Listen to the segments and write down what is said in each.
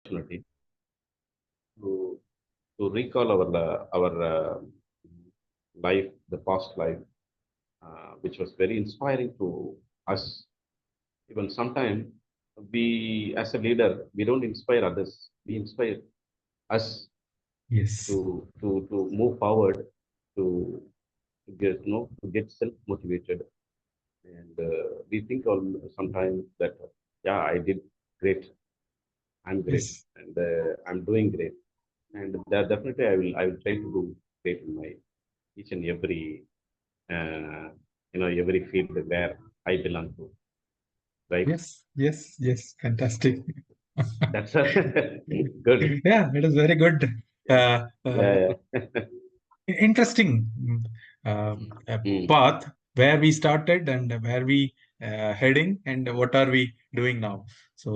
opportunity to recall our life, the past life, which was very inspiring to us. Even sometimes we, as a leader, we don't inspire others. We inspire us Yes. to move forward, to to get self motivated, and we think all sometimes that yeah, I did great, I'm great, Yes. and I'm doing great, and that definitely I will try to do great in my each and every uh, every field where I belong to, right? Yes. Yes. Yes. Fantastic. That's a good. Yeah, it is very good. Yeah, Uh, uh, yeah, yeah. Interesting Mm. path where we started and where we heading and what are we doing now. So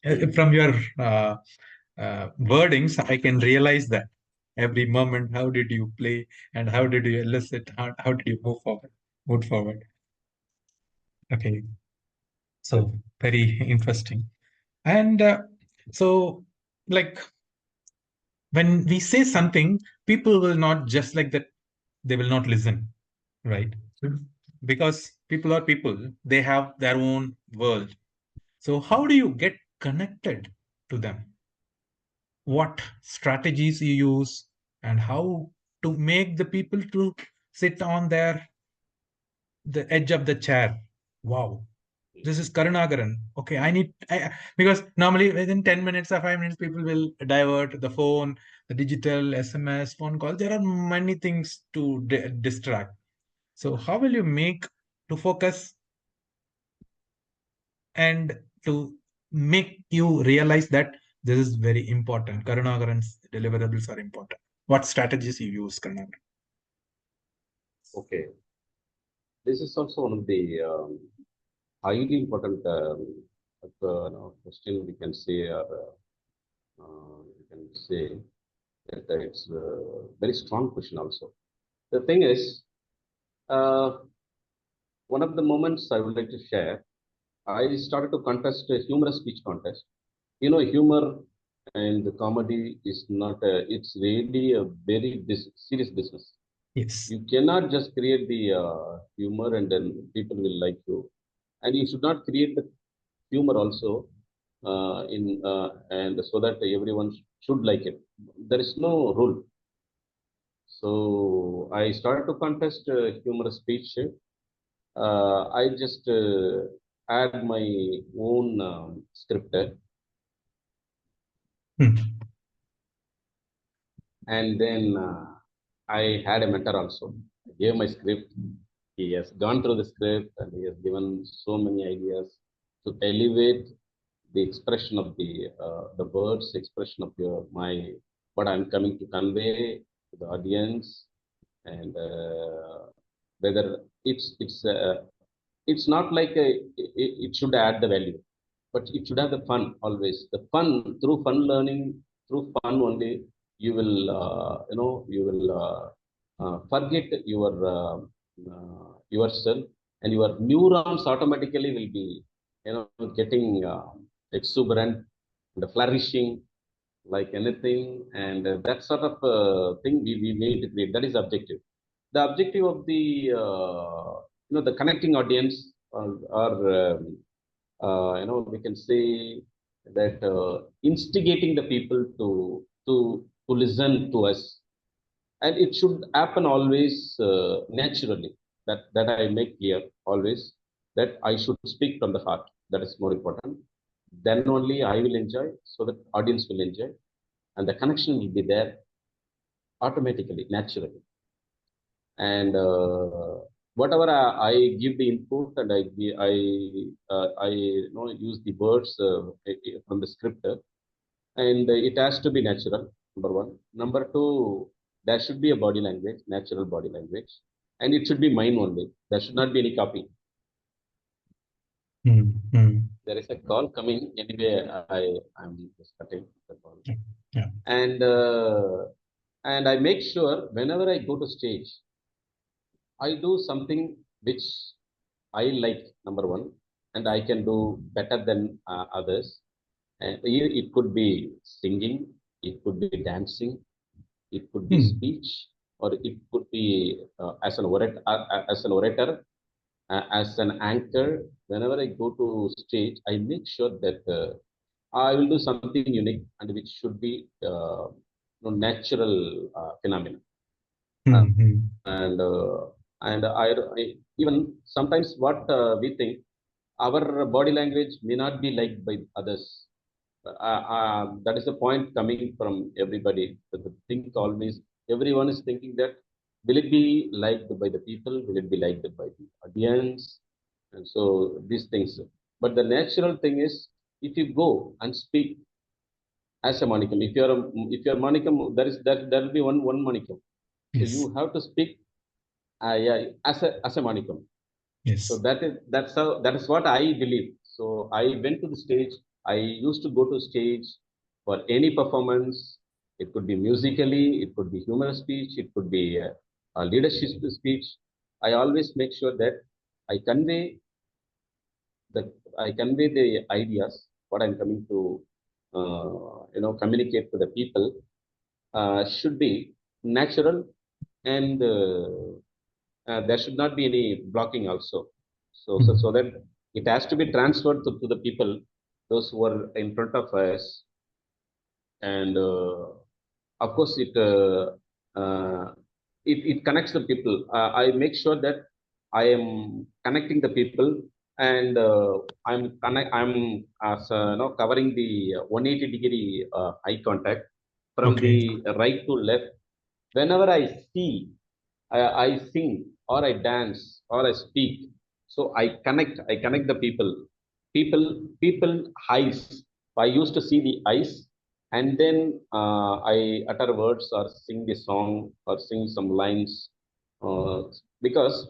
Mm. from your wordings, I can realize that every moment, how did you play and how did you elicit, how did you move forward. Okay, Good. so very interesting. And so, like when we say something, people will not just like that, they will not listen, right? Because people are people, they have their own world. So, how do you get connected to them? What strategies you use, and how to make the people to sit on the edge of the chair? Wow, this is Karunakaran. Okay, because normally within 10 minutes or 5 minutes, people will divert the phone, the digital SMS, phone call. There are many things to distract. So, how will you make to focus and to make you realize that this is very important? Karunakaran's deliverables are important. What strategies you use, Karunakaran? Okay. This is also one of the highly important question we can say, or we can say that it's a very strong question also. The thing is, uh, one of the moments I would like to share, I started to contest a humorous speech contest. Humor and the comedy is not, it's really a very serious business. Yes. You cannot just create the humor and then people will like you. And you should not create the humor also in and so that everyone should like it. There is no rule. So I started to contest humorous speech. I just add my own script, Hmm. and then I had a mentor also. I gave my script. He has gone through the script and he has given so many ideas to elevate the expression of the words, expression of my what I'm coming to convey to the audience, and whether it's not like it should add the value, but it should have the fun always. The fun, through fun learning, through fun only, you will you will forget yourself, and your neurons automatically will be getting exuberant and flourishing like anything, and that sort of thing we need to create. That is objective. The objective of the the connecting audience, or we can say that instigating the people to listen to us, and it should happen always naturally. That I make clear always, that I should speak from the heart. That is more important. Then only I will enjoy, so that audience will enjoy, and the connection will be there automatically, naturally. And whatever I give the input, and I use the words from the script, and it has to be natural. Number one. Number two, there should be a body language, natural body language, and it should be mine only. There should not be any copy. Hmm. Hmm. There is a call coming anyway. I'm just cutting the call, Yeah. and I make sure whenever I go to stage, I do something which I like, number one, and I can do better than others. And it could be singing, it could be dancing, it could be Hmm. speech, or it could be as an orator, as an anchor. Whenever I go to stage, I make sure that I will do something unique and which should be natural phenomenon. Uh, Hmm. Hmm. and I even sometimes what we think, our body language may not be liked by others. That is the point coming from everybody. The thing always, everyone is thinking that will it be liked by the people? Will it be liked by the audience? And so these things. But the natural thing is, if you go and speak as a manicum, if you're manicum, there will be one manicum. So Yes. you have to speak yeah, as a manicum. So Yes. that is what I believe. So I went to the stage. I used to go to stage for any performance. It could be musically, it could be humor speech, it could be a leadership speech. I always make sure that I convey the I convey the ideas what I'm coming to communicate to the people should be natural, and there should not be any blocking also. So Hmm. that it has to be transferred to the people, those who are in front of us. And of course it connects the people. I make sure that I am connecting the people, and I'm covering the 180-degree eye contact from the Okay. right to left. Whenever I see, I sing or I dance or I speak, so I connect the people eyes. I used to see the eyes, and then I utter words or sing the song or sing some lines, uh, because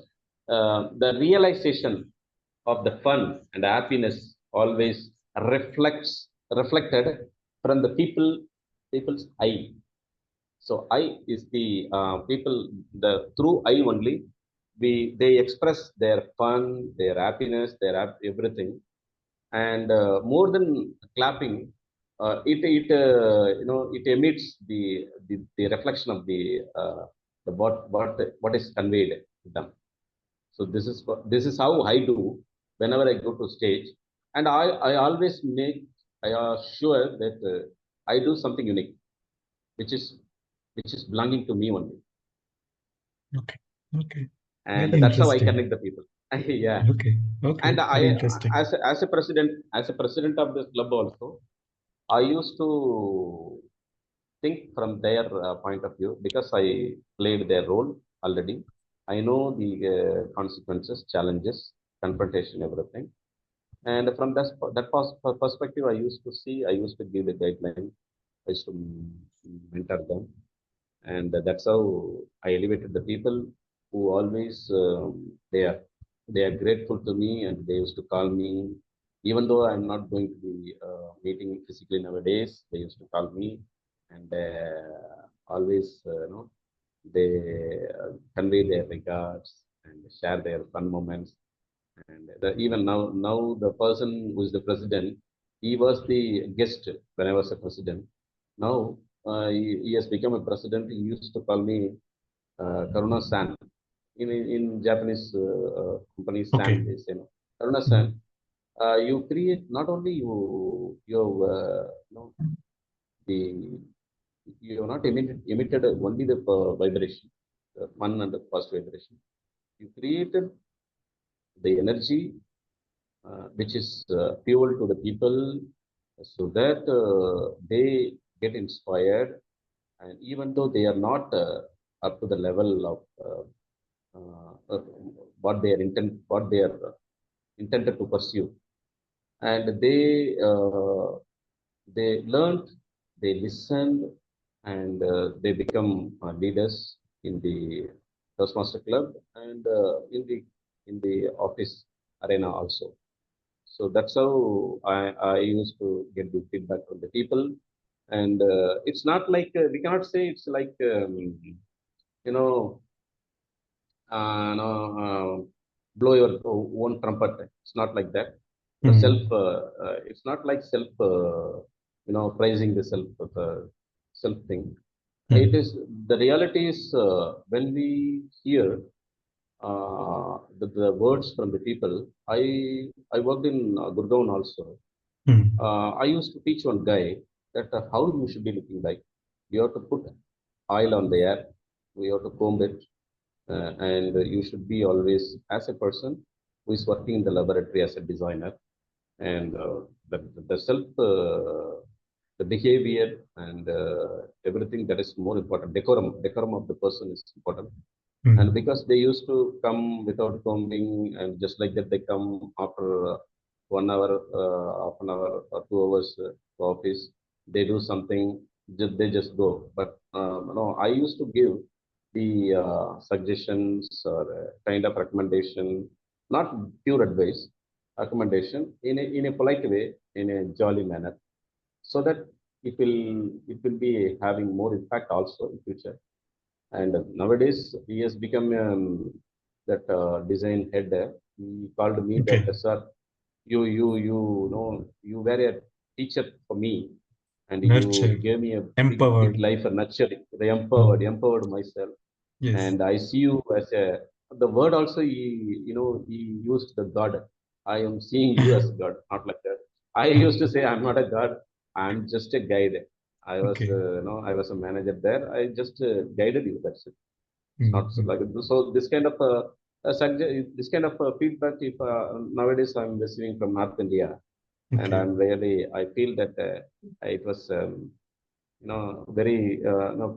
the realization of the fun and happiness always reflected from the people's eye. So I is the people, the through I only they express their fun, their happiness, everything. And more than clapping, it emits the reflection of the what is conveyed to them. So this is how I do whenever I go to stage. And I always make I sure that I do something unique, which is belonging to me only. Okay. Okay. And Very that's how I interesting. connect the people. Yeah. Okay. Okay. And Very I, interesting. as a president of this club also, I used to think from their point of view, because I played their role already. I know the consequences, challenges, confrontation, everything. And from perspective, I used to give the guideline. I used to mentor them, and that's how I elevated the people who always they are grateful to me, and they used to call me, even though I'm not going to be meeting physically nowadays. They used to call me, and always they convey their regards and share their fun moments. And even now the person who is the president, he was the guest when I was a president. Now he has become a president. He used to call me Karuna San. In Japanese company, San, Okay. they say, no, Karuna San. Hmm. You create not only you the you have not emitted only the vibration, the fun and the first vibration. You created the energy which is fuel to the people, so that they get inspired. And even though they are not up to the level of what they are intended to pursue, and they learned, they listened, and they become leaders in the Toastmaster Club, and in the office arena also. So that's how I used to get the feedback from the people. And it's not like we cannot say it's like you know no, blow your own trumpet. It's not like that. Self, Hmm. it's not like self, praising the self, self thing. It is, Hmm. the reality is, when we hear the words from the people. I worked in Gurgaon also. Hmm. I used to teach one guy that how you should be looking like. You have to put oil on the hair. You have to comb it, and you should be always as a person who is working in the laboratory as a designer, and the self, the behavior, and everything that is more important. Decorum of the person is important. And Hmm. because they used to come without combing, and just like that they come after 1 hour, half an hour or 2 hours to office, they do something, they just go. But no, I used to give the suggestions or kind of recommendation, not pure advice, recommendation in a polite way, in a jolly manner, so that it will be having more impact also in future. And nowadays, he has become that design head. He called me that, Okay. sir, you know, you were a teacher for me, and you Nurture, gave me a big empowered. life for nurturing, the Hmm. empowered myself. Yes. And I see you as a, the word also, he used the God. I am seeing you as God, not like that. I used to say I'm not a God. I'm just a guide. I was, Okay. I was a manager there. I just guided you. That's it. It's not so Hmm. like so. This kind of this kind of feedback, if nowadays I'm receiving from North India, and Okay. I'm really, I feel that it was, very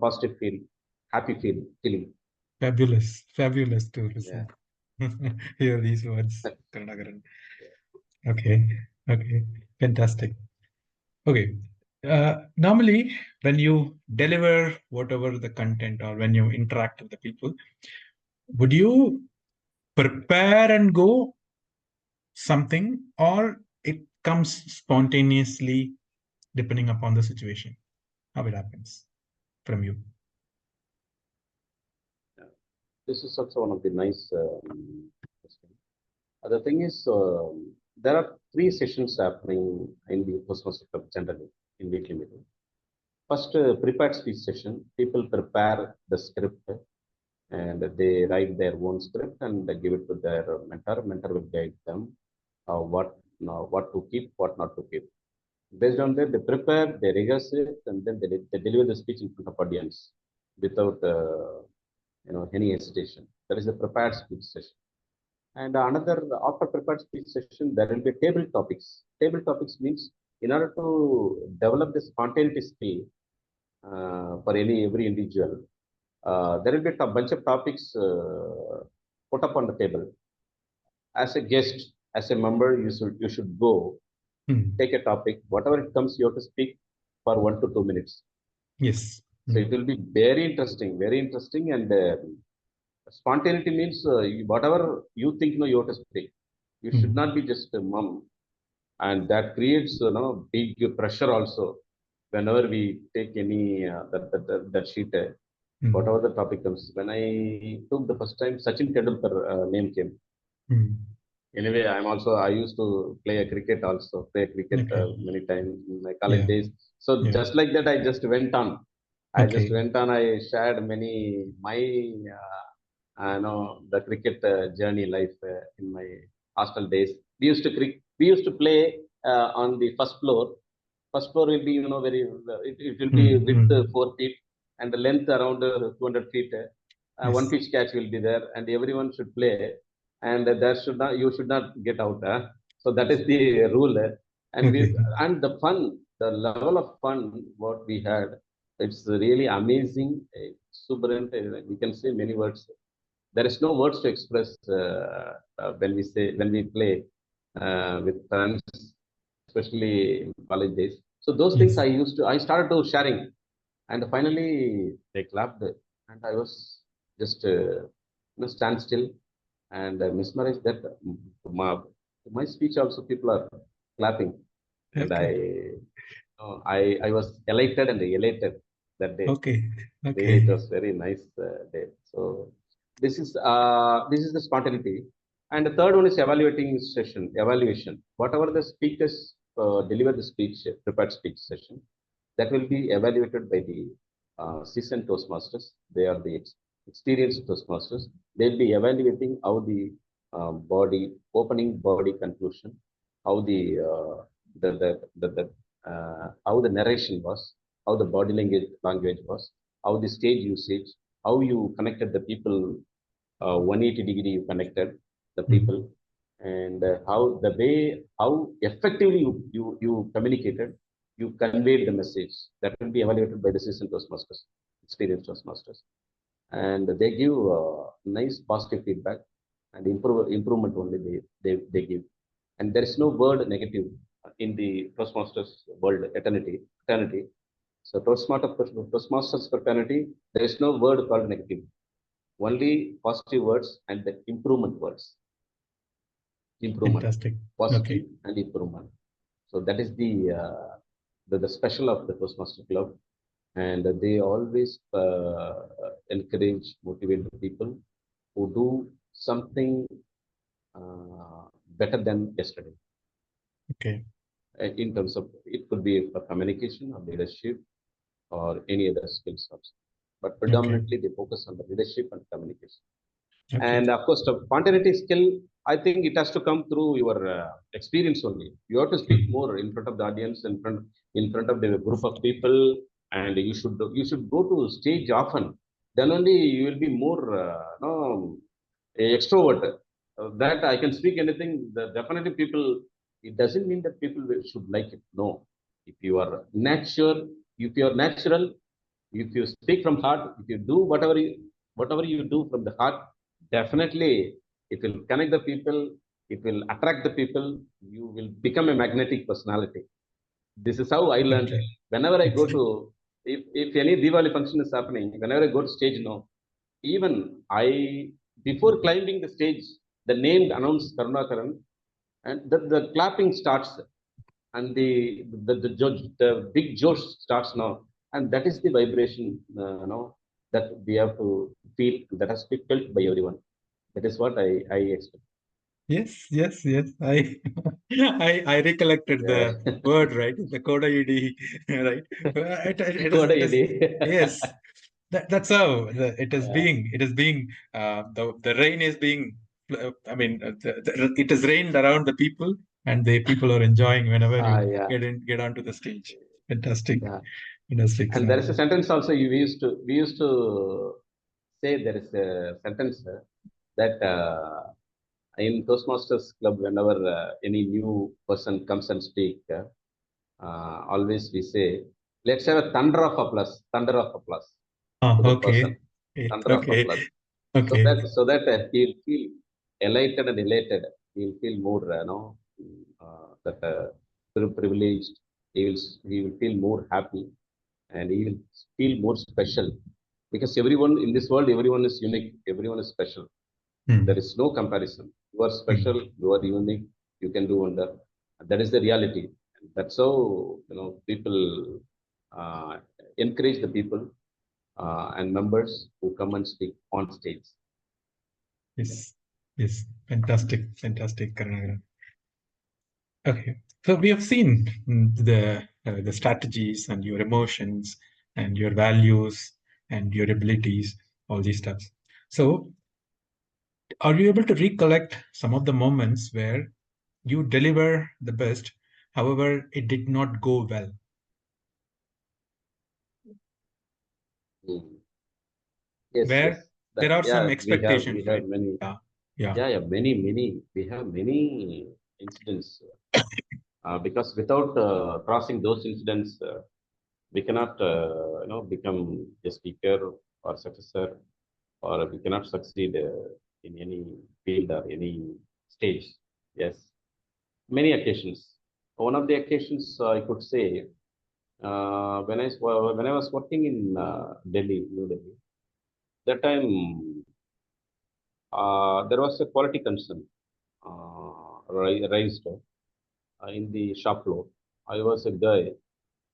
positive feel, happy feeling. Fabulous. Fabulous to Yeah. listen. Hear these words, Karunakaran. Okay. Okay. Fantastic. Okay. Normally, when you deliver whatever the content or when you interact with the people, would you prepare and go something, or it comes spontaneously depending upon the situation? How it happens from you? Yeah. This is also one of the nice question. The thing is, there are three sessions happening in the Toastmaster Club generally in weekly meeting. First, prepared speech session. People prepare the script, and they write their own script and they give it to their mentor. Mentor will guide them what to keep, what not to keep. Based on that, they prepare, they rehearse it, and then they deliver the speech in front of audience without any hesitation. That is a prepared speech session. And another, after prepared speech session, there will be table topics. Table topics means, in order to develop the spontaneity skill for every individual, there will be a bunch of topics put up on the table. As a guest, as a member, you should go Hmm. take a topic, whatever it comes, you have to speak for 1 to 2 minutes. Yes. So Hmm. it will be very interesting, and spontaneity means, whatever you think, no, you have to speak. You should not Hmm. be just a mum, and that creates, big pressure also. Whenever we take any that sheet, Hmm. whatever the topic comes. When I took the first time, Sachin Tendulkar name came. Hmm. Anyway, I used to play a cricket also, play cricket Okay. many times in my college Yeah. days. So Yeah. just like that, I just went on. Okay. I shared many my the cricket journey life in my hostel days. We used to play on the first floor. First floor will be, very, it will be Hmm. width Hmm. 4 feet, and the length around 200 feet. One Yes. pitch catch will be there, and everyone should play, and there should not you should not get out. So that is the rule. And we Okay. and the fun, the level of fun what we had, it's really amazing, exuberant. We can say many words. There is no words to express when we play with friends, especially in college days. So those things Yes. I started to sharing, and finally they clapped, and I was just stand still and mesmerized that my, my speech also people are clapping, and Okay. I was elated and elated that day. Okay. Really, it Okay. was very nice day. So this is the spontaneity. And the third one is evaluation. Whatever the speakers deliver the speech, prepared speech session, that will be evaluated by the seasoned Toastmasters. They are the experienced Toastmasters. They'll be evaluating how the opening body conclusion, how how the narration was, how the body language was, how the stage usage, how you connected the people, 180-degree you connected the people, and how effectively you communicated, you conveyed the message. That will be evaluated by the seasoned Toastmasters, experienced Toastmasters, and they give nice positive feedback and improvement only they give. And there is no word negative in the Toastmasters world, eternity. So Toastmasters fraternity, there is no word called negative, only positive words and the improvement words. Improvement, Fantastic. positive Okay. and improvement. So that is the special of the Toastmaster Club, and they always encourage, motivate the people who do something better than yesterday. Okay. In terms of, it could be for communication or leadership or any other skills also. But Okay. predominantly they focus on the leadership and communication. Okay. And of course, the spontaneity skill, I think it has to come through your experience only. You have to speak Mm. more in front of the audience, in front of the group of people, and you should go to stage often. Then only you will be more no, extrovert. That I can speak anything. Definitely people. It doesn't mean that people should like it. No, if you are if you are natural, if you speak from heart, if you do whatever you do from the heart, definitely it will connect the people, it will attract the people, you will become a magnetic personality. This is how I learned. Okay. Whenever I go It's to, if any Diwali function is happening, whenever I go to stage, no, even I, before climbing the stage, the name announced Karunakaran, and the clapping starts, and the big Josh starts now, and that is the vibration, that we have to feel, that has to be felt by everyone. That is what I expect. yes, yes, yes. I recollected Yeah. the word, right? The coda ed, right? It is yes. That's how it is Yeah. being. It is being. The rain is being. I mean, it is rained around the people, and the people are enjoying whenever you Yeah. get onto the stage. Fantastic, Yeah. fantastic. And there is a sentence also, we used to say, there is a sentence that in Toastmasters Club, whenever any new person comes and speak, always we say, let's have a thunder of applause Oh, to that person, okay, thunder of okay, applause, okay. so that he'll feel elated and elated. He'll feel more, that privileged. He will feel more happy, and he will feel more special, because everyone in this world, everyone is unique, everyone is special. There Hmm. is no comparison. You are Hmm. special, you are unique, you can do wonder. That is the reality. That's how, people uh, encourage the people and members who come and speak on stage. Yes, yes, fantastic, fantastic, Karunakaran. Okay, so we have seen the strategies and your emotions and your values and your abilities, all these stuff. So, are you able to recollect some of the moments where you deliver the best, however, it did not go well, Mm. Yes, yes. where That, there are yeah, some we expectations, have right? many. Yeah, yeah. Yeah, yeah, many. We have many incidents, because without crossing those incidents, we cannot, become a speaker or successor, or we cannot succeed in any field or any stage. Yes, many occasions. One of the occasions, I could say, when I was working in Delhi, New Delhi, that time there was a quality concern raised in the shop floor. I was a guy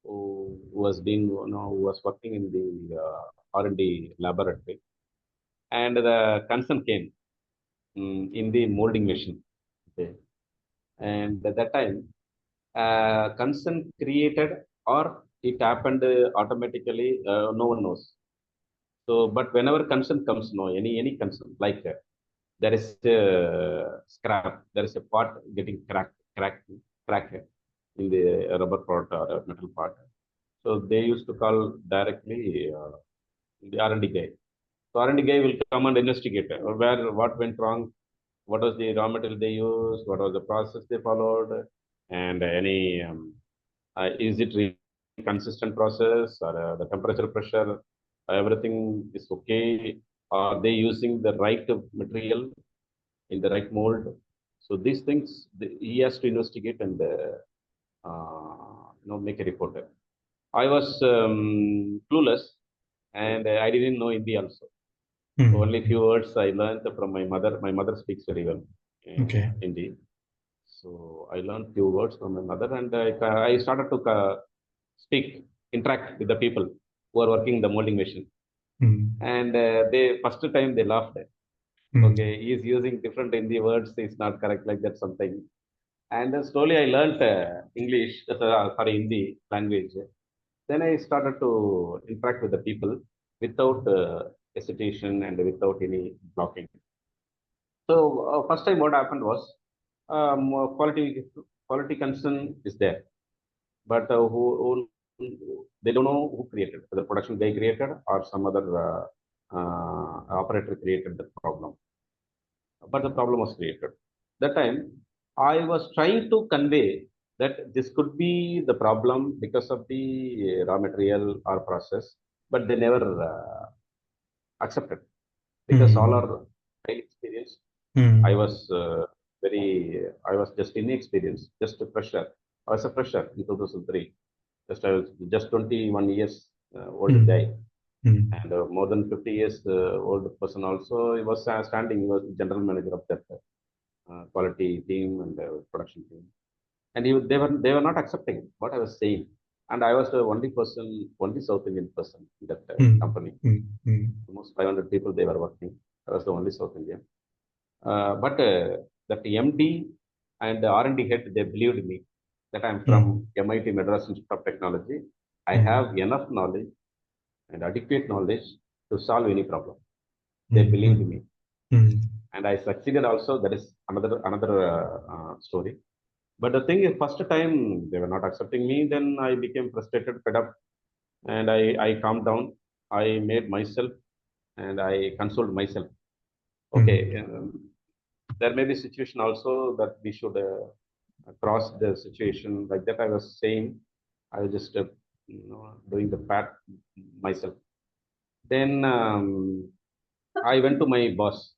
who was who was working in the R&D laboratory, and the concern came. in the molding machine. Okay. And at that time, consent created or it happened automatically, no one knows. So, but whenever consent comes, no, any consent, like there is a scrap, there is a part getting cracked in the rubber part or a metal part. So they used to call directly the R&D guy. So R&D guy will come and investigate where what went wrong, what was the raw material they used, what was the process they followed, and any is it really consistent process or the temperature pressure, everything is okay. Are they using the right material in the right mold? So these things he has to investigate and make a report. I was clueless and I didn't know Hindi also. Only few words I learned from my mother. My mother speaks very well Okay. Hindi. So I learned few words from my mother and I started to speak, interact with the people who are working the molding machine. And they first time they laughed. Okay, he is using different Hindi words. It's not correct like that something. And then slowly I learned English, sorry, Hindi language. Then I started to interact with the people without hesitation and without any blocking. So first time what happened was quality concern is there, but they don't know who created, the production guy created or some other operator created the problem, but the problem was created. That time I was trying to convey that this could be the problem because of the raw material or process, but they never accepted because all are highly experienced. I was I was just inexperienced, just a fresher. I was a fresher in 2003. I was just 21 years old guy, and more than 50 years old person also. He was standing. He was the general manager of that quality team and production team, and they were not accepting what I was saying. And I was the only person, only South Indian person in that company. Almost 500 people they were working. I was the only South Indian. But that MD and the R&D head, they believed me that I'm from MIT Madras Institute of Technology. I have enough knowledge and adequate knowledge to solve any problem. They believed me, and I succeeded. Also, that is another story. But the thing is, first time they were not accepting me. Then I became frustrated, fed up, and I calmed down. I made myself and I consoled myself. Okay, there may be situation also that we should cross the situation like that. I was saying, I was just doing the pat myself. Then I went to my boss.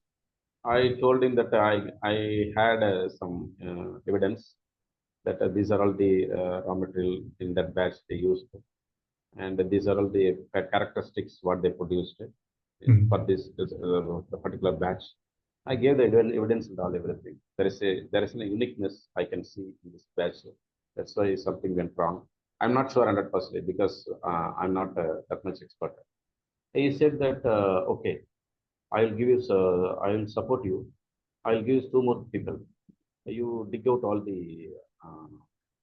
I told him that I had some evidence that these are all the raw material in that batch they used, and these are all the characteristics what they produced for the particular batch. I gave the evidence and all everything. There is a uniqueness I can see in this batch. That's why something went wrong. I'm not sure 100% because I'm not that much expert. He said that okay, I'll give you. I will support you. I'll give you two more people. You dig out all uh,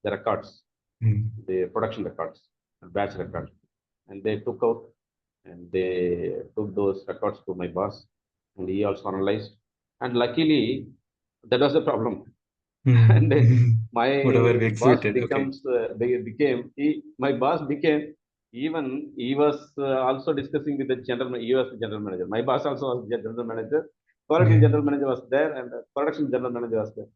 the records, the production records, batch records, and they took out and they took those records to my boss, and he also analyzed. And luckily, that was the problem. And Whatever my we boss exhibited. Okay. became my boss became, even he was also discussing with the he was the general manager. My boss also was the general manager. Quality general manager was there, and the production general manager was there.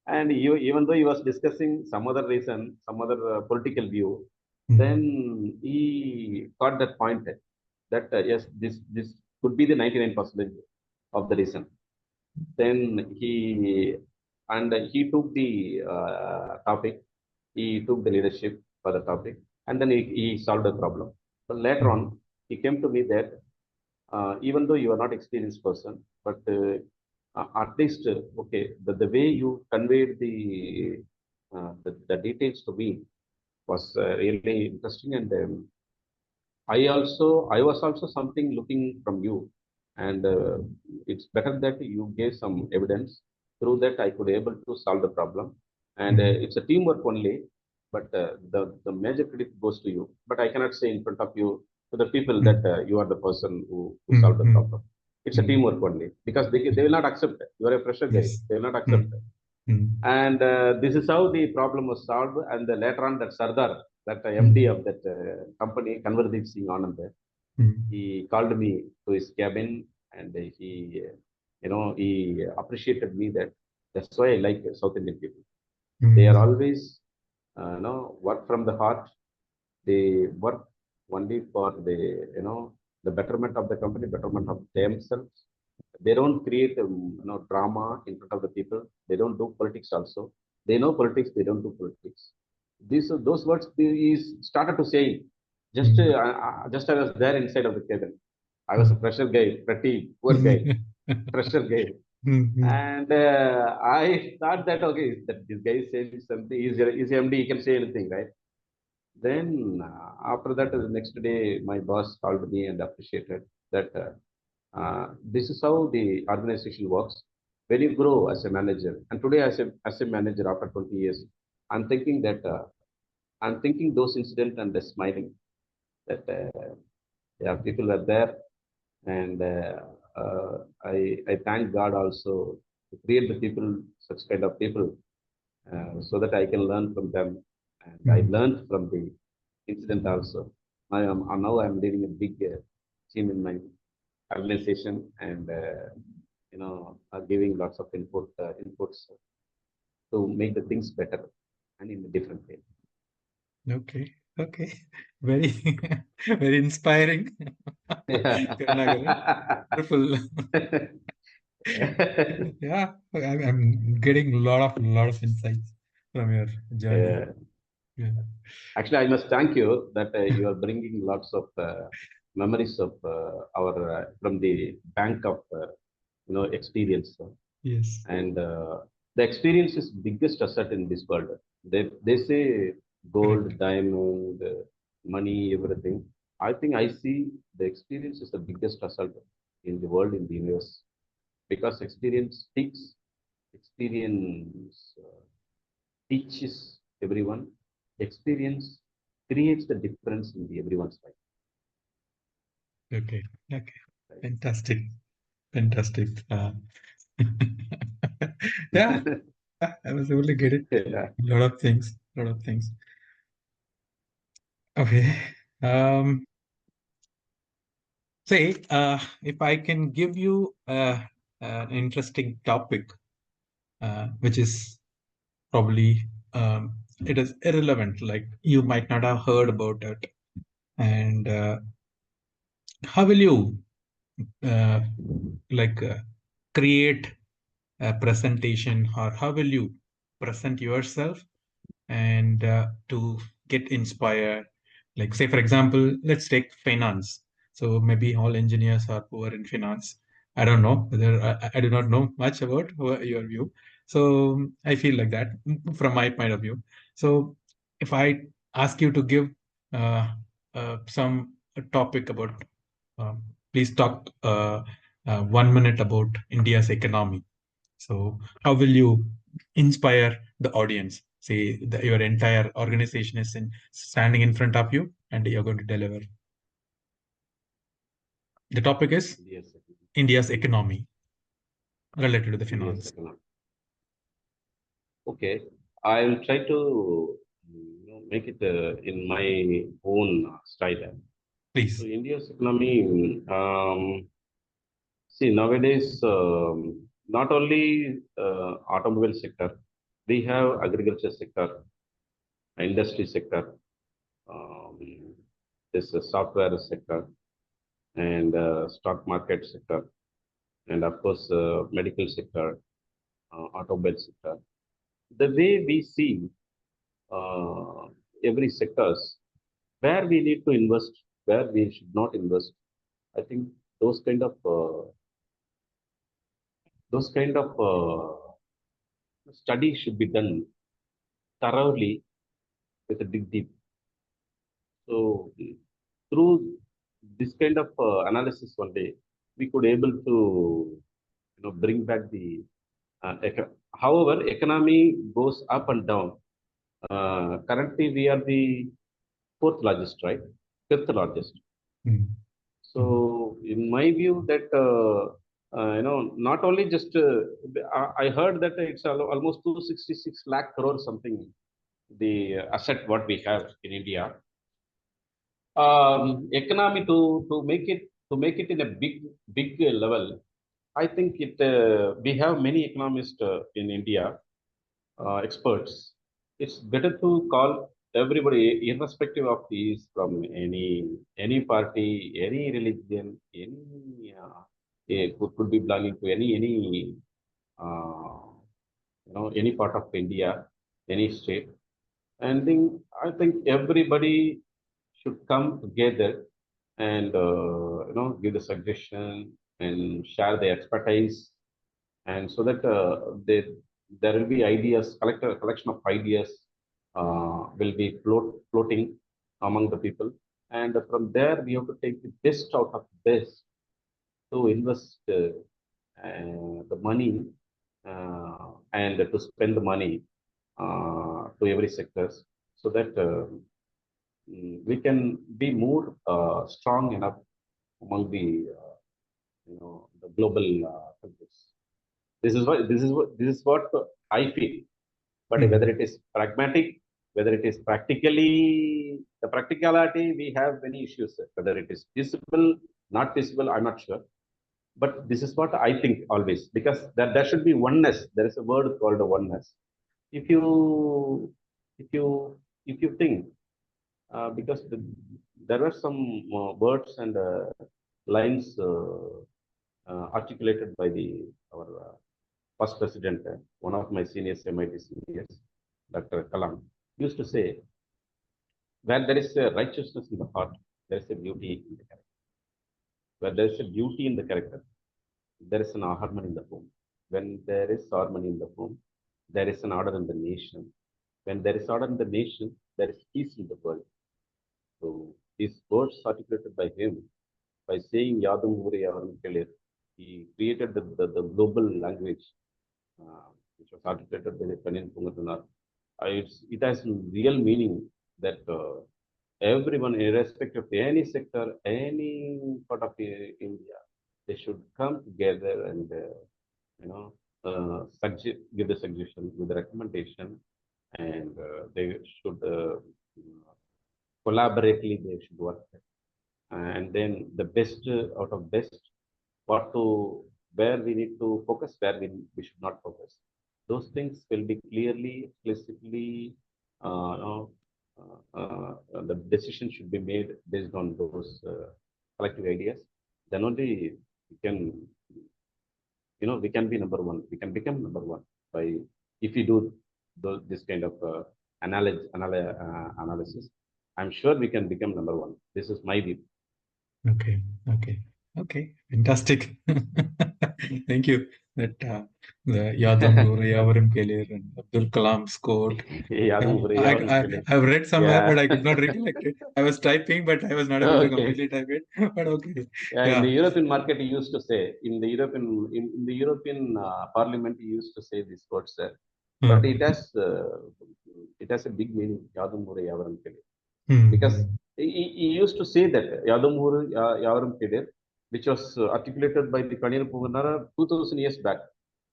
And even though he was discussing some other reason, some other political view, then he got that point that yes, this could be the 99% of the reason. Then he took the topic, he took the leadership for the topic, and then he solved the problem. But later on, he came to me that even though you are not experienced person, but at least okay, the way you conveyed the details to me was really interesting, and I was also something looking from you, and it's better that you gave some evidence. Through that I could able to solve the problem, and it's a teamwork only. But the major credit goes to you, but I cannot say in front of you to the people that you are the person who solved the problem. It's a teamwork only, because they will not accept it. You are a fresher guy, Yes. they will not accept it. Mm. And this is how the problem was solved. And later on, that Sardar, that MD of that company, Kanwardeep Singh Anand, he called me to his cabin, and he appreciated me. That's why I like South Indian people. They are always work from the heart. They work only for the betterment of the company, betterment of themselves. They don't create drama in front of the people. They don't do politics also. They know politics, they don't do politics. Those words he started to saying. Just I was there inside of the cabin. I was a fresher guy, pretty poor guy, fresher guy. And I thought that, okay, that this guy is saying something, he's MD, he can say anything, right? Then after that, the next day, my boss called me and appreciated that this is how the organization works. When you grow as a manager, and today as a manager after 20 years, I'm thinking that I'm thinking those incidents and smiling that yeah, people were there, and I thank God also to create the people, such kind of people, so that I can learn from them, and I learned from the incident also. Now I'm leading a big team in my organization, and are giving lots of inputs to make the things better and in a different way. Okay. Okay. Very, very inspiring. Karunakaran. Yeah. Wonderful. Yeah, I'm getting a lot of insights from your journey. Yeah. Yeah. Actually, I must thank you that you are bringing lots of memories of our from the bank of experience. Yes. And the experience is biggest asset in this world. They say Correct. gold, diamond, money, everything. I think I see the experience is the biggest asset in the world, in the universe, because experience speaks, experience teaches everyone, experience creates the difference in the everyone's Okay. Okay. life. Fantastic. Fantastic. Yeah, Right? I was able to get it. Yeah. A lot of things. A lot of things. Okay. Um, say, if I can give you an interesting topic, which is probably it is irrelevant, like you might not have heard about it. And how will you uh, like create a presentation, or how will you present yourself and to get inspired? Like, say, for example, let's take finance. So maybe all engineers are poor in finance. I don't know whether I do not know much about your view. So I feel like that from my point of view. So if I ask you to give uh, some topic about, um, please talk 1 minute about India's economy. So, how will you inspire the audience? Say your entire organization is standing in front of you, and you're going to deliver. The topic is Yes. India's economy related to the Yes. finance. Okay, I'll try to make it in my own style. So Please, India's economy, see nowadays, not only automobile sector, we have agriculture sector, industry sector, um, this software sector, and stock market sector, and of course medical sector, automobile sector. The way we see uh, every sectors, where we need to invest, where we should not invest. I think those kind of uh, those kind of studies should be done thoroughly with a big deep. So through this kind of analysis one day, we could able to bring back the however economy goes up and down. Currently we are the fourth largest, right? Fifth largest. mm, mm, So, in my view, that not only just I heard that it's almost 266 lakh crore something the asset what we have in India. Economy to make it in a big level. I think it we have many economists in India, experts. It's better to call everybody, irrespective of these, from any party, any religion, any could be belonging to any uh, any part of India, any state. And I think everybody should come together and give the suggestion and share the expertise, and so that there will be ideas, collection of ideas will be floating among the people, and from there we have to take the best out of this to invest the money, and to spend the money to every sectors, so that we can be more strong enough among the global countries. This is what I feel. But whether mm. it is pragmatic, whether it is practically the practicality, we have many issues. Whether it is feasible, not feasible, I'm not sure. But this is what I think always, because there should be oneness. There is a word called oneness. If you if you if you think, because there were some words and lines articulated by the our first president, one of my seniors, MIT seniors, Dr. Kalam, used to say, where there is a righteousness in the heart, there is a beauty in the character. Where there is a beauty in the character, there is an harmony in the home. When there is harmony in the home, there is an order in the nation. When there is order in the nation, there is peace in the world. So these words articulated by him, by saying Yadam Ure Yavaram Kelir, he created the global language, which was articulated by the Panin Pungatana. It has real meaning that everyone, irrespective of any sector, any part of India, they should come together and you know give the suggestion, give the recommendation, and they should collaboratively they should work, and then the best out of best, what to where we need to focus, where we should not focus. Those things will be clearly, explicitly, uh, you know, the decision should be made based on those collective ideas. Then only we can, we can be number one. We can become number one by, if we do this kind of analysis. I'm sure we can become number one. This is my view. Okay, okay, okay, fantastic. Thank you. That the Yadam Nure Yavarim Kelir and Abdul Kalam's quote. I've read somewhere, but Yeah. I could not recollect it. I was typing, but I was not able to Okay. completely type it. But okay, Yeah, in the yeah. European market, he used to say, in the European Parliament, he used to say these words, but Hmm, it has a big meaning, Yadamure Yavaram Kedir, because hmm. he used to say that Yadamure Yavaram Kedir, which was articulated by the Kanir Puganara 2000 years back,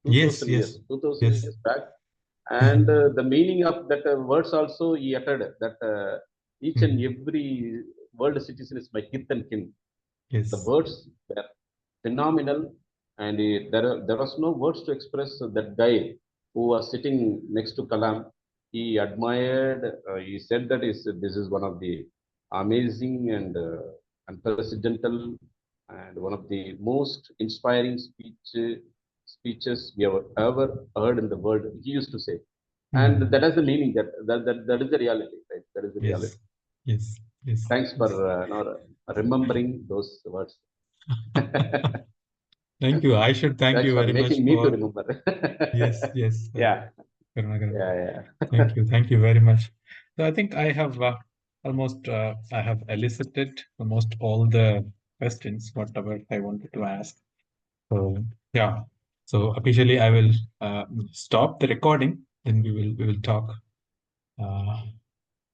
Yes, 2000 yes, years, 2000 yes. years back, Uh-huh. and the meaning of that words also he uttered, that each and Hmm. every world citizen is my kith and kin. The Yes. words were phenomenal, and there was no words to express that guy who was sitting next to Kalam. He admired. He said that this is one of the amazing and unprecedented and one of the most inspiring speeches we have ever heard in the world. He used to say, and Hmm. that has the meaning, that is the reality, right? That is the reality. Yes, yes, yes, Thanks for yes. remembering those words. Thank you. I should thank Thanks you for very much making me to for, remember. yes, yes, Yeah, Karunakaran. yeah, yeah. Thank you very much. So I think I have I have elicited almost all the questions, whatever I wanted to ask. So yeah. So officially, I will stop the recording. Then we will talk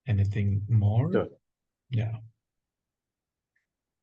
anything more. Sure. Yeah.